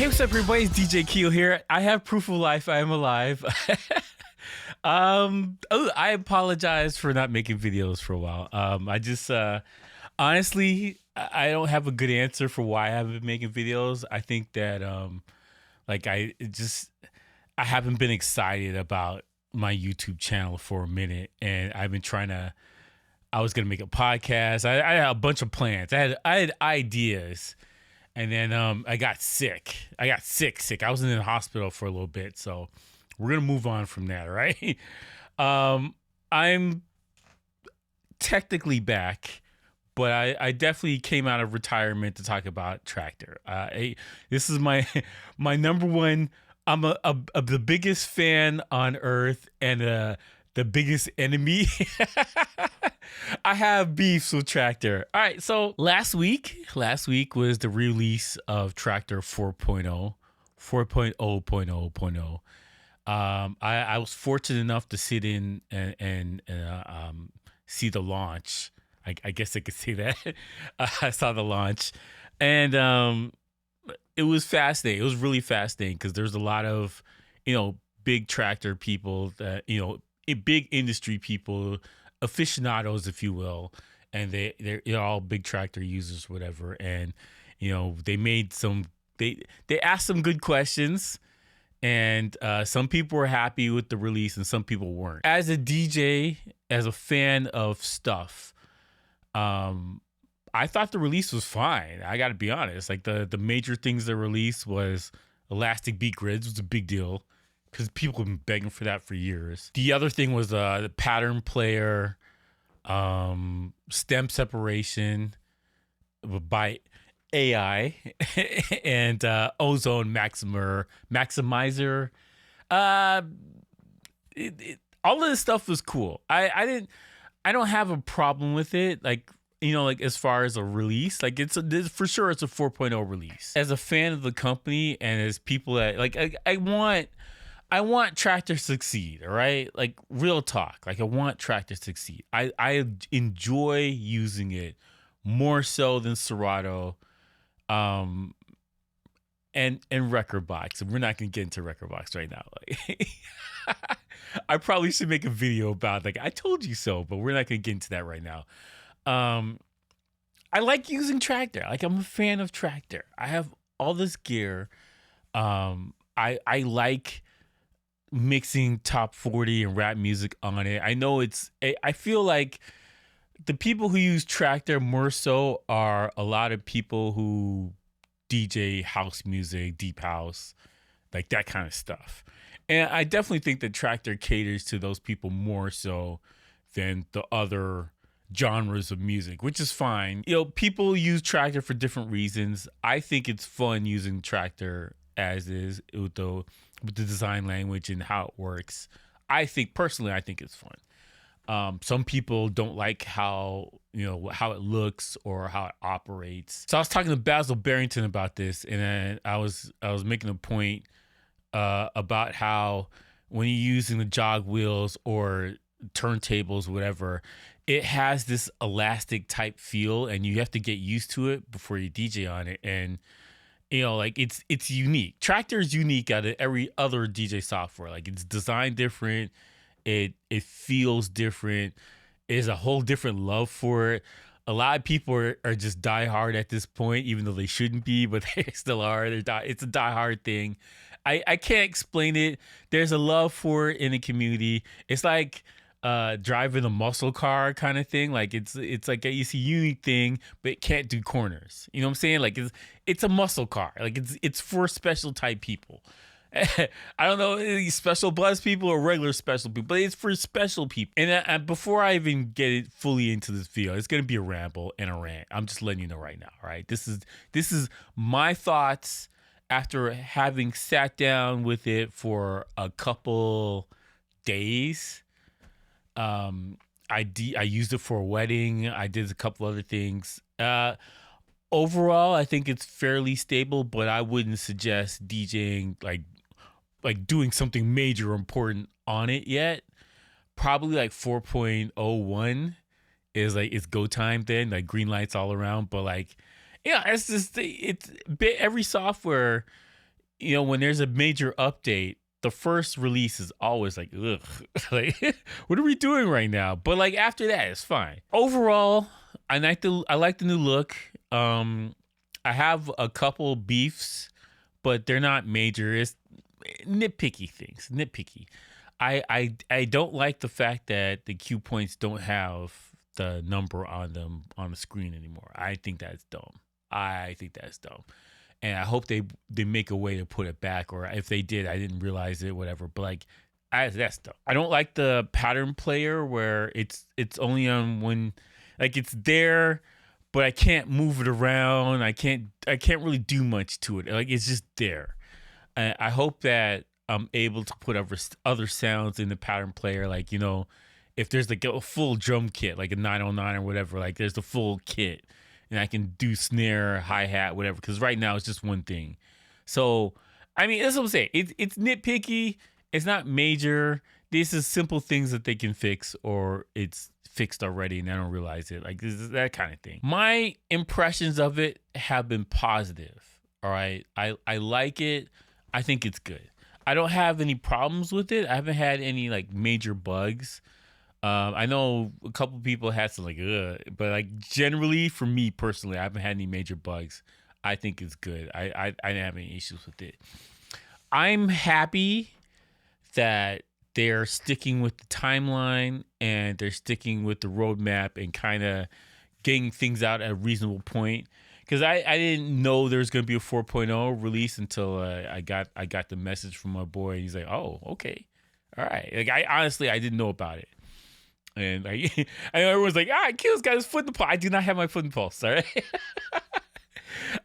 Hey, what's up, everybody? It's DJ Keel here. I have proof of life. I am alive. I apologize for not making videos for a while. I just honestly, I don't have a good answer for why I haven't been making videos. I think that like I haven't been excited about my YouTube channel for a minute, and I've been trying to. I was gonna make a podcast. I had a bunch of plans. I had ideas. And then I got sick. I got sick. I was in the hospital for a little bit. So we're going to move on from that, right? I'm technically back, but I definitely came out of retirement to talk about Traktor. This is my number one. I'm the biggest fan on earth and the biggest enemy. I have beefs with Traktor. All right, so last week was the release of Traktor 4.0, 4.0.0.0. I was fortunate enough to sit in and see the launch. I guess I could say that. I saw the launch, and it was fascinating. It was really fascinating because there's a lot of, big Traktor people that, big industry people, aficionados, if you will, and they're all big Traktor users, whatever. And they made they asked some good questions, and some people were happy with the release, and some people weren't. As a DJ, as a fan of stuff, I thought the release was fine. I got to be honest. Like the major things they released was elastic beat grids was a big deal, because people have been begging for that for years. The other thing was the pattern player, stem separation by AI, and ozone maximizer. All of this stuff was cool. I don't have a problem with it. Like, like as far as a release, like for sure it's a 4.0 release. As a fan of the company and as people that like, I want Traktor to succeed, all right? Like, real talk. Like, I want Traktor to succeed. I enjoy using it more so than Serato, and Record Box. And we're not gonna get into Record Box right now. Like, I probably should make a video about, like, I told you so, but we're not gonna get into that right now. I like using Traktor. Like, I'm a fan of Traktor. I have all this gear. I like mixing top 40 and rap music on it. I know I feel like the people who use Traktor more so are a lot of people who DJ house music, deep house, like that kind of stuff. And I definitely think that Traktor caters to those people more so than the other genres of music, which is fine. People use Traktor for different reasons. I think it's fun using Traktor as is with the design language and how it works. Personally, I think it's fun. Some people don't like how it looks or how it operates. So I was talking to Basil Barrington about this, and then I was making a point about how when you're using the jog wheels or turntables, whatever, it has this elastic type feel, and you have to get used to it before you DJ on it. And like it's unique. Traktor is unique out of every other DJ software. Like, it's designed different. It feels different. There's a whole different love for it. A lot of people are just diehard at this point, even though they shouldn't be, but they still are. It's a diehard thing. I can't explain it. There's a love for it in the community. It's like driving a muscle car kind of thing. Like, it's like it's a unique thing, but it can't do corners. You know what I'm saying? Like, it's a muscle car. Like, it's for special type people. I don't know, special blessed people or regular special people, but it's for special people. And before I even get it fully into this video, it's gonna be a ramble and a rant. I'm just letting you know right now. All right, this is my thoughts after having sat down with it for a couple days. I used it for a wedding. I did a couple other things. Overall, I think it's fairly stable, but I wouldn't suggest DJing like doing something major or important on it yet. Probably like 4.01 is like it's go time then, like green lights all around. But like, yeah, it's just every software when there's a major update, the first release is always like, ugh, like, what are we doing right now? But like after that, it's fine. Overall, I like the new look. I have a couple beefs, but they're not major. It's nitpicky things. Nitpicky. I don't like the fact that the cue points don't have the number on them on the screen anymore. I think that's dumb. And I hope they make a way to put it back, or if they did, I didn't realize it, whatever. But like, that's dumb. I don't like the pattern player where it's only on when, like, it's there, but I can't move it around. I can't really do much to it. Like, it's just there. I hope that I'm able to put other sounds in the pattern player, like, if there's like a full drum kit, like a 909 or whatever, like there's the full kit, and I can do snare, hi-hat, whatever, because right now it's just one thing. So, I mean, that's what I'm saying. It's nitpicky. It's not major. This is simple things that they can fix, or it's fixed already and I don't realize it. Like, this is that kind of thing. My impressions of it have been positive. All right. I like it. I think it's good. I don't have any problems with it. I haven't had any like major bugs. I know a couple people had some like, ugh, but like generally for me personally, I haven't had any major bugs. I think it's good. I didn't have any issues with it. I'm happy that they're sticking with the timeline and they're sticking with the roadmap and kind of getting things out at a reasonable point. Because I didn't know there was going to be a 4.0 release until I got the message from my boy. He's like, oh, okay. All right. Like, I didn't know about it. And like, I know everyone's like, Keel's got his foot in the pulse. I do not have my foot in the pulse. All right.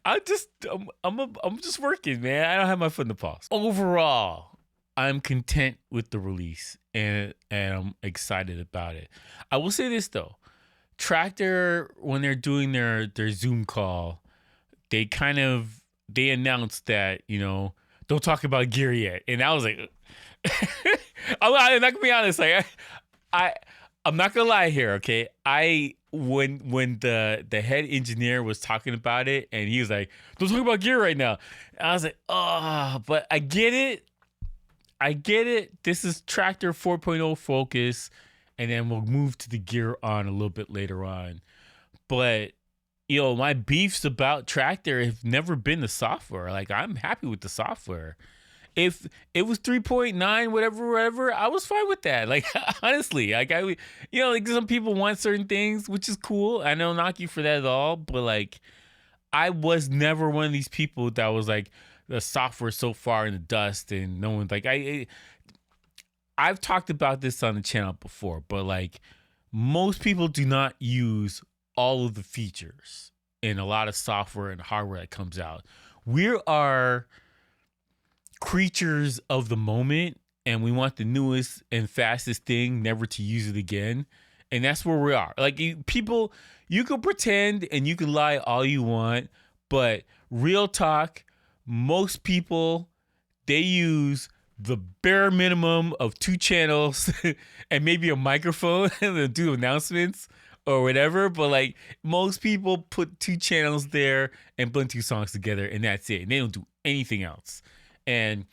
I'm just working, man. I don't have my foot in the pulse. Overall, I'm content with the release and I'm excited about it. I will say this though. Traktor, when they're doing their Zoom call, they announced that, don't talk about gear yet. And I was like, I'm not gonna be honest, like I'm not gonna lie here, okay? When the head engineer was talking about it and he was like, don't talk about gear right now. I was like, oh, but I get it. This is Traktor 4.0 focus, and then we'll move to the gear on a little bit later on. But my beefs about Traktor have never been the software. Like, I'm happy with the software. If it was 3.9, whatever, I was fine with that. Like, honestly, like like some people want certain things, which is cool. I don't knock you for that at all. But like, I was never one of these people that was like, the software so far in the dust and no one's like, I've talked about this on the channel before, but like most people do not use all of the features in a lot of software and hardware that comes out. We are creatures of the moment and we want the newest and fastest thing, never to use it again. And that's where we are. Like, you can pretend and you can lie all you want, but real talk, most people, they use the bare minimum of 2 channels and maybe a microphone to do announcements or whatever. But like, most people put 2 channels there and blend 2 songs together and that's it. And they don't do anything else. And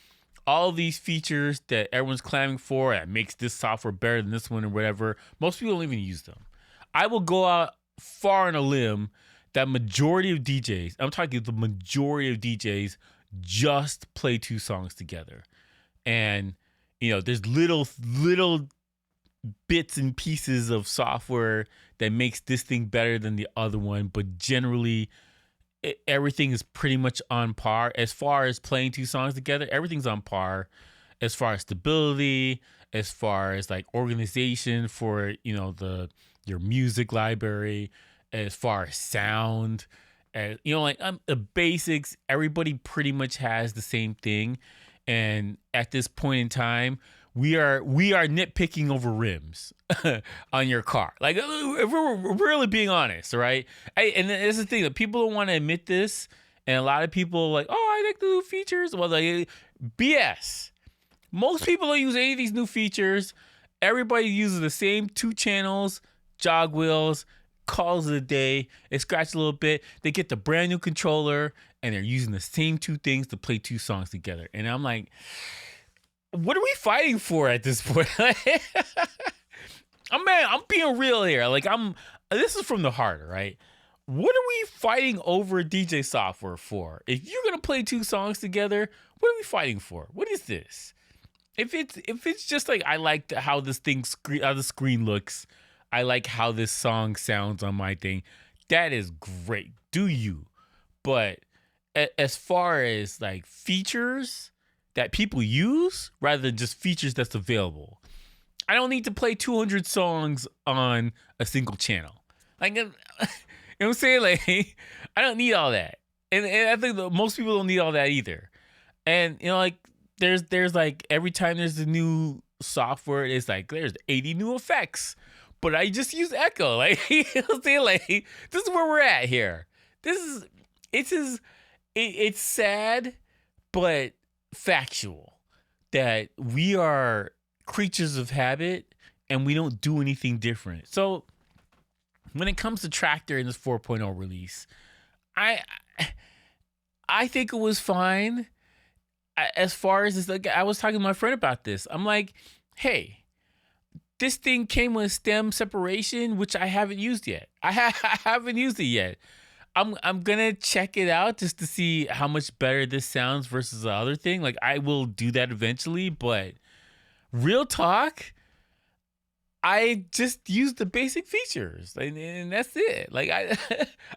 all these features that everyone's clamoring for, that makes this software better than this one or whatever, most people don't even use them. I will go out far on a limb that majority of DJs, I'm talking the majority of DJs, just play 2 songs together. And, there's little bits and pieces of software that makes this thing better than the other one. But generally, everything is pretty much on par. As far as playing 2 songs together, everything's on par. As far as stability, as far as like organization for, your music library, as far as sound, the basics, everybody pretty much has the same thing. And at this point in time, we are nitpicking over rims on your car. Like, if we're really being honest, right? And that's the thing, that people don't want to admit this. And a lot of people are like, oh, I like the new features. Well, like, BS. Most people don't use any of these new features. Everybody uses the same 2 channels, jog wheels, calls it a day. They scratch a little bit. They get the brand new controller and they're using the same two things to play two songs together. And I'm like, what are we fighting for at this point? I'm being real here. This is from the heart, right? What are we fighting over DJ software for? If you're gonna play two songs together, what are we fighting for? What is this? If it's just like, I like how this thing how the screen looks, I like how this song sounds on my thing, that is great. Do you? But as far as like features that people use rather than just features that's available, I don't need to play 200 songs on a single channel. Like, you know what I'm saying? Like, I don't need all that, and I think that most people don't need all that either. And like, there's like, every time there's a new software, it's like there's 80 new effects, but I just use Echo. Like, you know what I'm saying? Like, this is where we're at here. It's sad, but factual that we are creatures of habit and we don't do anything different. So when it comes to Traktor in this 4.0 release, I think it was fine. As far as this, like, I was talking to my friend about this. I'm like, hey, this thing came with stem separation, which I haven't used yet. I haven't used it yet. I'm gonna check it out just to see how much better this sounds versus the other thing. Like, I will do that eventually, but real talk, I just use the basic features, and that's it. Like,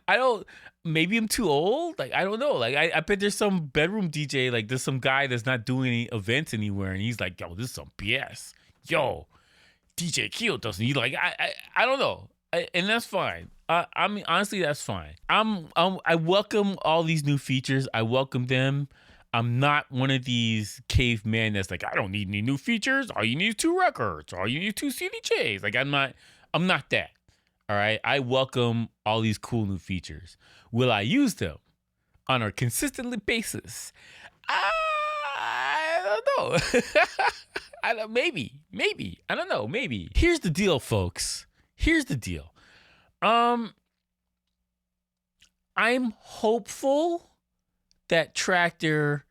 I don't. Maybe I'm too old. Like, I don't know. Like, I bet there's some bedroom DJ. Like, there's some guy that's not doing any events anywhere, and he's like, yo, this is some BS. Yo, DJ Keo doesn't. He like, I don't know. And that's fine. I mean, honestly, that's fine. I welcome all these new features. I welcome them. I'm not one of these cavemen that's like, I don't need any new features. All you need is 2 records. All you need is 2 CDJs. Like, I'm not that. All right. I welcome all these cool new features. Will I use them on a consistent basis? I don't know. Maybe. I don't know. Maybe. Here's the deal, folks. Here's the deal. I'm hopeful that Traktor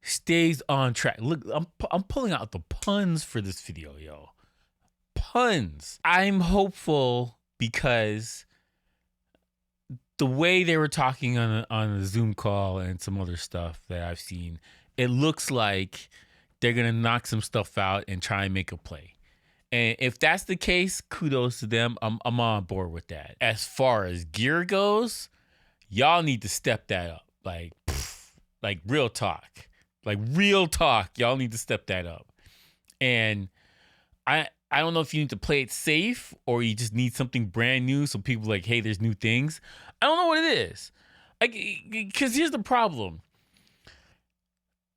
stays on track. Look, I'm pulling out the puns for this video, yo. Puns. I'm hopeful because the way they were talking on a Zoom call and some other stuff that I've seen, it looks like they're gonna knock some stuff out and try and make a play. And if that's the case, kudos to them. I'm on board with that. As far as gear goes, y'all need to step that up. Like real talk. Like real talk. Y'all need to step that up. And I don't know if you need to play it safe or you just need something brand new so people are like, hey, there's new things. I don't know what it is. Like, because here's the problem.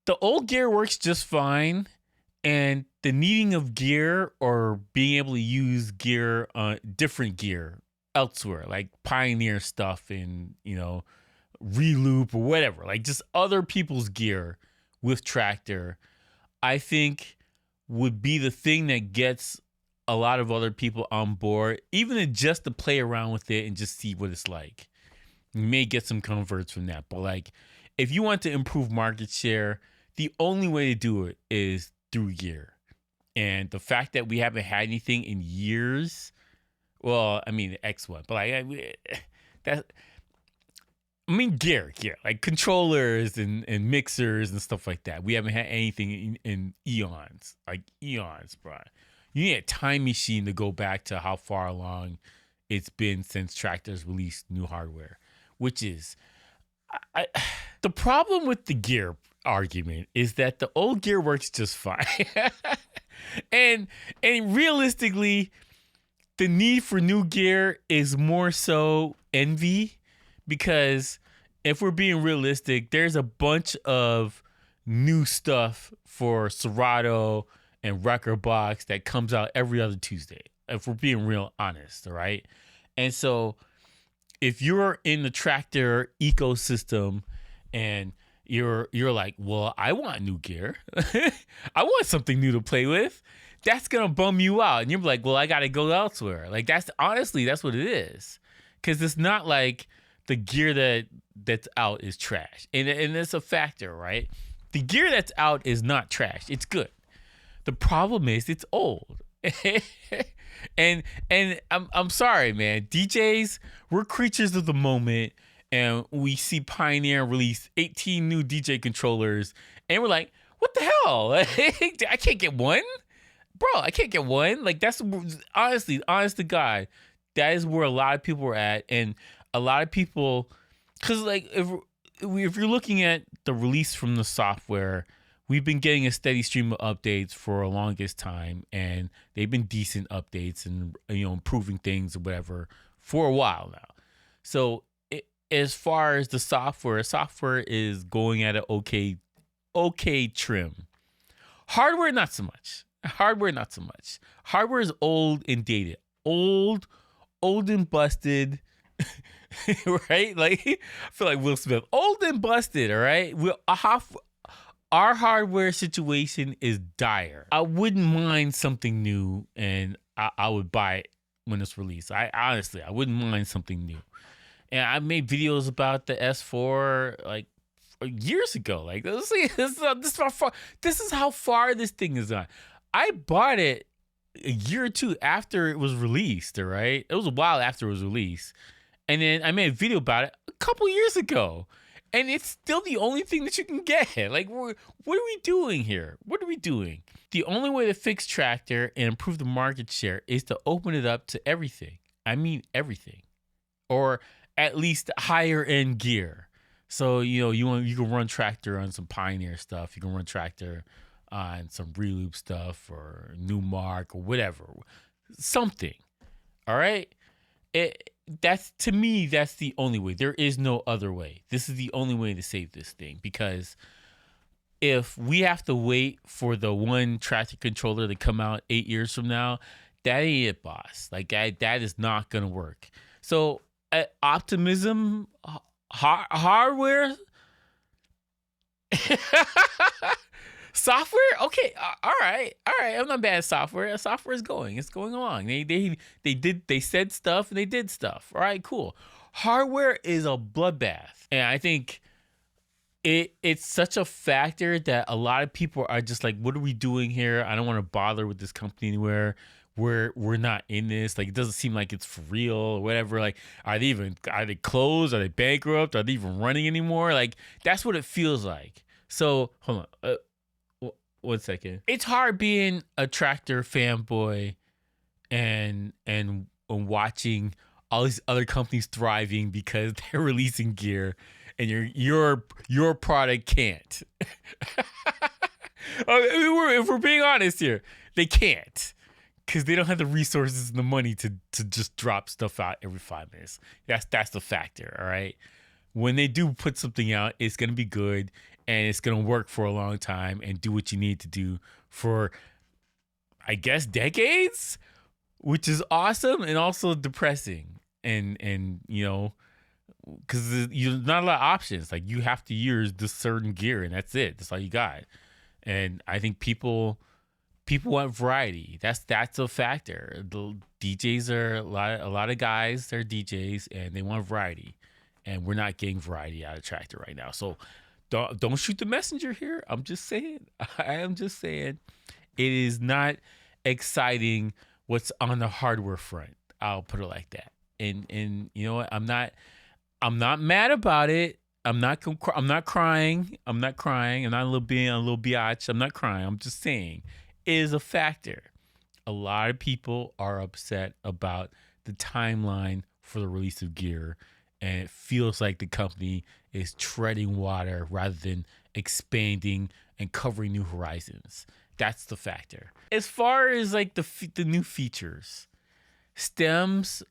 The old gear works just fine. And the needing of gear or being able to use gear, different gear elsewhere, like Pioneer stuff and, Reloop or whatever, like just other people's gear with Traktor, I think would be the thing that gets a lot of other people on board, even just to play around with it and just see what it's like. You may get some converts from that, but like, if you want to improve market share, the only way to do it is through gear. And the fact that we haven't had anything in years, well, I mean, the X1, but gear, like controllers and mixers and stuff like that. We haven't had anything in eons, bro. You need a time machine to go back to how far along it's been since Traktor's released new hardware, which is, the problem with the gear argument is that the old gear works just fine. and realistically, the need for new gear is more so envy, because if we're being realistic, there's a bunch of new stuff for Serato and Record Box that comes out every other Tuesday, if we're being real honest, all right? And so if you're in the Traktor ecosystem and you're like, well, I want new gear. I want something new to play with. That's going to bum you out. And you're like, well, I got to go elsewhere. Like, that's what it is. Because it's not like the gear that's out is trash, and it's a factor, right? The gear that's out is not trash; it's good. The problem is it's old. and I'm sorry, man. DJs, we're creatures of the moment, and we see Pioneer release 18 new DJ controllers, and we're like, what the hell? I can't get one, bro. I can't get one. Like that's honestly, honest to God, that is where a lot of people are at, and a lot of people, because like if you're looking at the release from the software, we've been getting a steady stream of updates for a longest time, and they've been decent updates and improving things or whatever for a while now. So as far as the software is going at an okay trim. Hardware not so much. Hardware is old and dated. Old and busted. Right? Like I feel like Will Smith. Old and busted, all right? Our hardware situation is dire. I wouldn't mind something new, and I would buy it when it's released. I wouldn't mind something new. And I made videos about the S4 like years ago. Like this is how far this thing is on. I bought it a year or two after it was released. All right, it was a while after it was released, and then I made a video about it a couple years ago, and it's still the only thing that you can get. Like, what are we doing here? What are we doing? The only way to fix Traktor and improve the market share is to open it up to everything. I mean everything, or at least higher end gear. So you can run Traktor on some Pioneer stuff. You can run Traktor on some Reloop stuff or Newmark or whatever, something. All right, that's the only way. There is no other way. This is the only way to save this thing, because if we have to wait for the one Traktor controller to come out 8 years from now, that ain't it, boss. Like that is not gonna work. So optimism, hardware, software. Okay, all right. I'm not bad at software. Software is going. It's going along. They said stuff and they did stuff. All right, cool. Hardware is a bloodbath, and I think it's such a factor that a lot of people are just like, what are we doing here? I don't want to bother with this company anywhere. We're not in this. Like, it doesn't seem like it's for real or whatever. Like, are they closed? Are they bankrupt? Are they even running anymore? Like, that's what it feels like. So hold on, 1 second. It's hard being a Traktor fanboy and watching all these other companies thriving because they're releasing gear and your product can't. If we're being honest here, they can't, because they don't have the resources and the money to just drop stuff out every 5 minutes. That's the factor, all right? When they do put something out, it's going to be good, and it's going to work for a long time and do what you need to do for, I guess, decades, which is awesome and also depressing. And because there's not a lot of options. Like, you have to use this certain gear, and that's it. That's all you got. And I think people want variety. That's a factor. The DJs are a lot of guys. They're DJs, and they want variety, and we're not getting variety out of Traktor right now. So don't shoot the messenger here. I'm just saying. I am just saying, it is not exciting what's on the hardware front. I'll put it like that. And you know what? I'm not mad about it. I'm not crying. I'm not a little biatch. I'm not crying. I'm just saying it is a factor. A lot of people are upset about the timeline for the release of gear, and it feels like the company is treading water rather than expanding and covering new horizons. That's the factor. As far as like the new features, stems,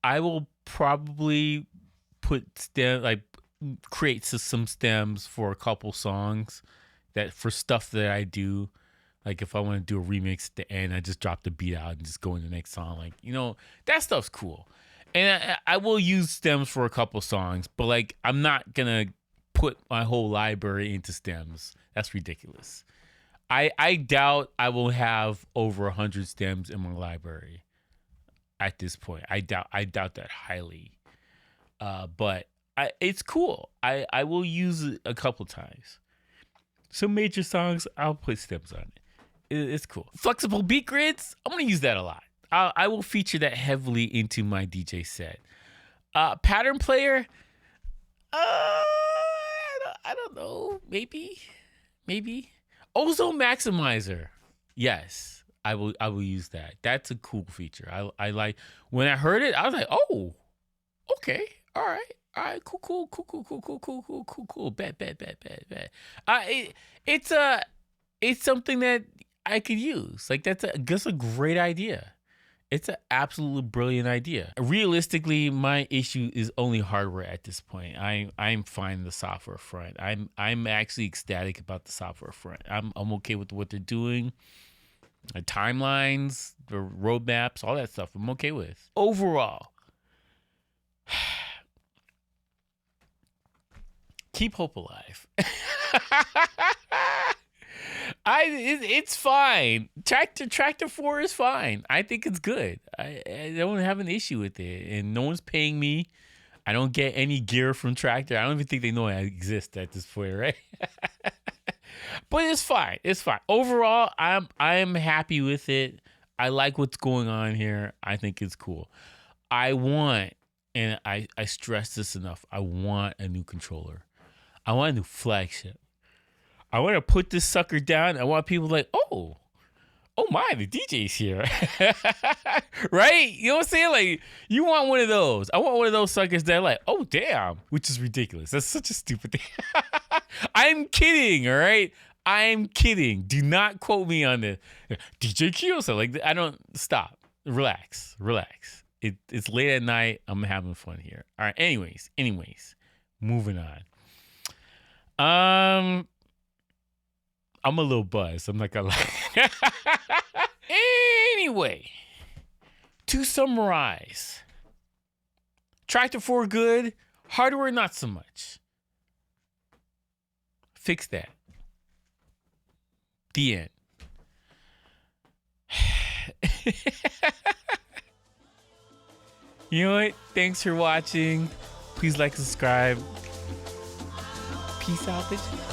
I will probably create some stems for a couple songs that for stuff that I do. Like, if I want to do a remix at the end, I just drop the beat out and just go in the next song. Like, that stuff's cool. And I will use stems for a couple songs, but like, I'm not going to put my whole library into stems. That's ridiculous. I doubt I will have over 100 stems in my library at this point. I doubt that highly. But It's cool. I will use it a couple times. Some major songs, I'll put stems on it. It's cool. Flexible beat grids, I'm gonna use that a lot. I will feature that heavily into my DJ set. Pattern player, I don't know. Maybe. Ozone maximizer. Yes, I will use that. That's a cool feature. I like when I heard it. I was like, oh, okay, all right, cool. Bet. It's something that I could use. Like that's a great idea. It's an absolutely brilliant idea. Realistically, my issue is only hardware at this point. I'm fine in the software front. I'm actually ecstatic about the software front. I'm okay with what they're doing. The timelines, the roadmaps, all that stuff. I'm okay with. Overall, keep hope alive. It's fine. Traktor 4 is fine. I think it's good. I don't have an issue with it, and no one's paying me. I don't get any gear from Traktor. I don't even think they know I exist at this point, right? But it's fine. It's fine. Overall, I'm happy with it. I like what's going on here. I think it's cool. I want, and I stress this enough, I want a new controller. I want a new flagship. I want to put this sucker down. I want people like, oh my, the DJ's here. Right? You know what I'm saying? Like, you want one of those. I want one of those suckers that are like, oh, damn, which is ridiculous. That's such a stupid thing. I'm kidding, all right? I'm kidding. Do not quote me on the DJ Kiyosa. Like, I don't, stop. Relax. It's late at night. I'm having fun here. All right. Anyways, moving on. I'm a little buzzed. I'm not gonna lie. Anyway, to summarize, Traktor 4 good, hardware not so much. Fix that. The end. You know what? Thanks for watching. Please like, subscribe. Peace out, bitch.